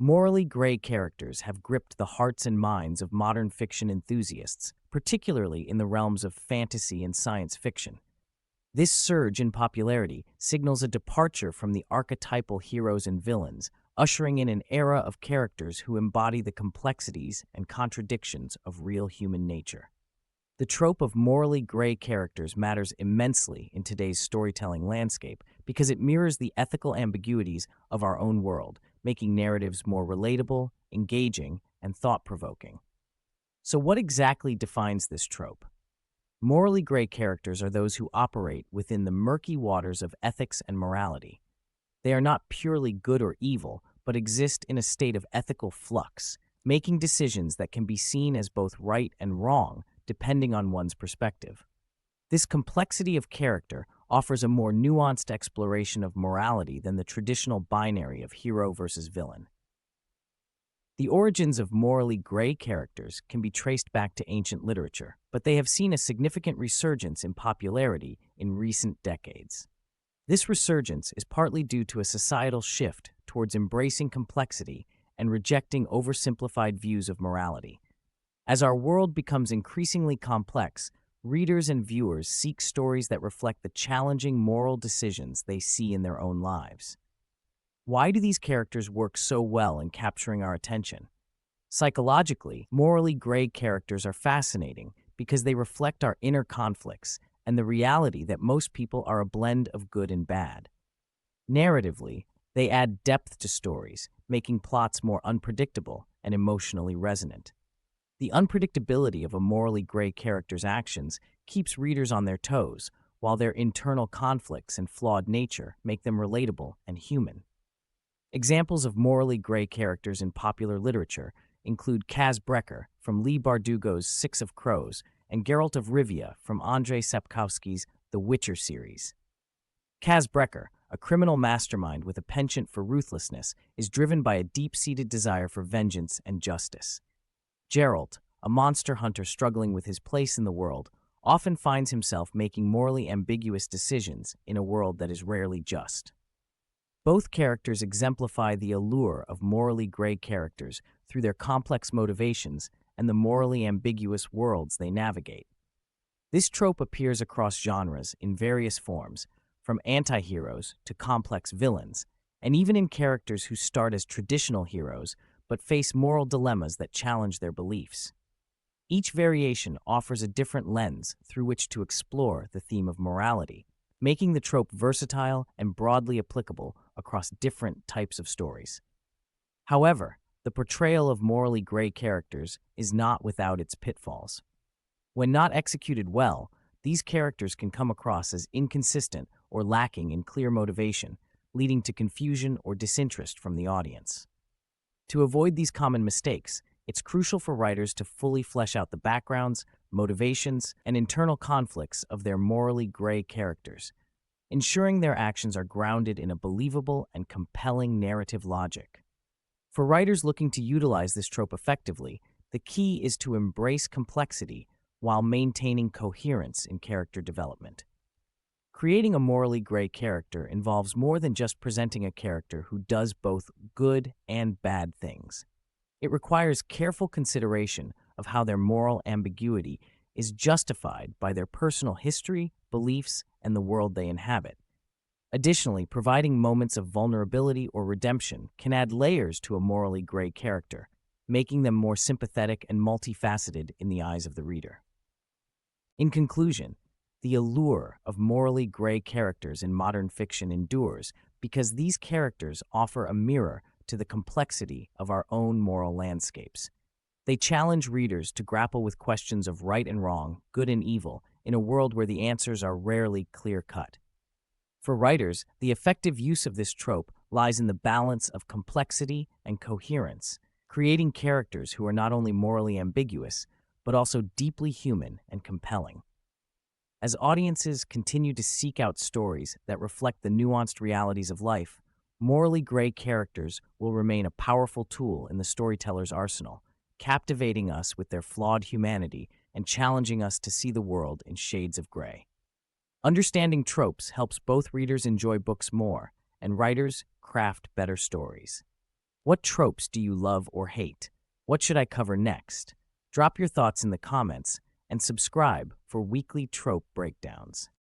Morally gray characters have gripped the hearts and minds of modern fiction enthusiasts, particularly in the realms of fantasy and science fiction. This surge in popularity signals a departure from the archetypal heroes and villains, ushering in an era of characters who embody the complexities and contradictions of real human nature. The trope of morally gray characters matters immensely in today's storytelling landscape because it mirrors the ethical ambiguities of our own world, making narratives more relatable, engaging, and thought-provoking. So, what exactly defines this trope? Morally gray characters are those who operate within the murky waters of ethics and morality. They are not purely good or evil, but exist in a state of ethical flux, making decisions that can be seen as both right and wrong depending on one's perspective. This complexity of character offers a more nuanced exploration of morality than the traditional binary of hero versus villain. The origins of morally gray characters can be traced back to ancient literature, but they have seen a significant resurgence in popularity in recent decades. This resurgence is partly due to a societal shift towards embracing complexity and rejecting oversimplified views of morality. As our world becomes increasingly complex, readers and viewers seek stories that reflect the challenging moral decisions they see in their own lives. Why do these characters work so well in capturing our attention? Psychologically, morally gray characters are fascinating because they reflect our inner conflicts and the reality that most people are a blend of good and bad. Narratively, they add depth to stories, making plots more unpredictable and emotionally resonant. The unpredictability of a morally gray character's actions keeps readers on their toes, while their internal conflicts and flawed nature make them relatable and human. Examples of morally gray characters in popular literature include Kaz Brekker from Leigh Bardugo's Six of Crows and Geralt of Rivia from Andrzej Sapkowski's The Witcher series. Kaz Brekker, a criminal mastermind with a penchant for ruthlessness, is driven by a deep-seated desire for vengeance and justice. Geralt, a monster hunter struggling with his place in the world, often finds himself making morally ambiguous decisions in a world that is rarely just. Both characters exemplify the allure of morally gray characters through their complex motivations and the morally ambiguous worlds they navigate. This trope appears across genres in various forms, from anti-heroes to complex villains, and even in characters who start as traditional heroes but face moral dilemmas that challenge their beliefs. Each variation offers a different lens through which to explore the theme of morality, making the trope versatile and broadly applicable across different types of stories. However, the portrayal of morally gray characters is not without its pitfalls. When not executed well, these characters can come across as inconsistent or lacking in clear motivation, leading to confusion or disinterest from the audience. To avoid these common mistakes, it's crucial for writers to fully flesh out the backgrounds, motivations, and internal conflicts of their morally gray characters, ensuring their actions are grounded in a believable and compelling narrative logic. For writers looking to utilize this trope effectively, the key is to embrace complexity while maintaining coherence in character development. Creating a morally gray character involves more than just presenting a character who does both good and bad things. It requires careful consideration of how their moral ambiguity is justified by their personal history, beliefs, and the world they inhabit. Additionally, providing moments of vulnerability or redemption can add layers to a morally gray character, making them more sympathetic and multifaceted in the eyes of the reader. In conclusion, the allure of morally gray characters in modern fiction endures because these characters offer a mirror to the complexity of our own moral landscapes. They challenge readers to grapple with questions of right and wrong, good and evil, in a world where the answers are rarely clear-cut. For writers, the effective use of this trope lies in the balance of complexity and coherence, creating characters who are not only morally ambiguous, but also deeply human and compelling. As audiences continue to seek out stories that reflect the nuanced realities of life, morally gray characters will remain a powerful tool in the storyteller's arsenal, captivating us with their flawed humanity and challenging us to see the world in shades of gray. Understanding tropes helps both readers enjoy books more and writers craft better stories. What tropes do you love or hate? What should I cover next? Drop your thoughts in the comments and subscribe for weekly trope breakdowns.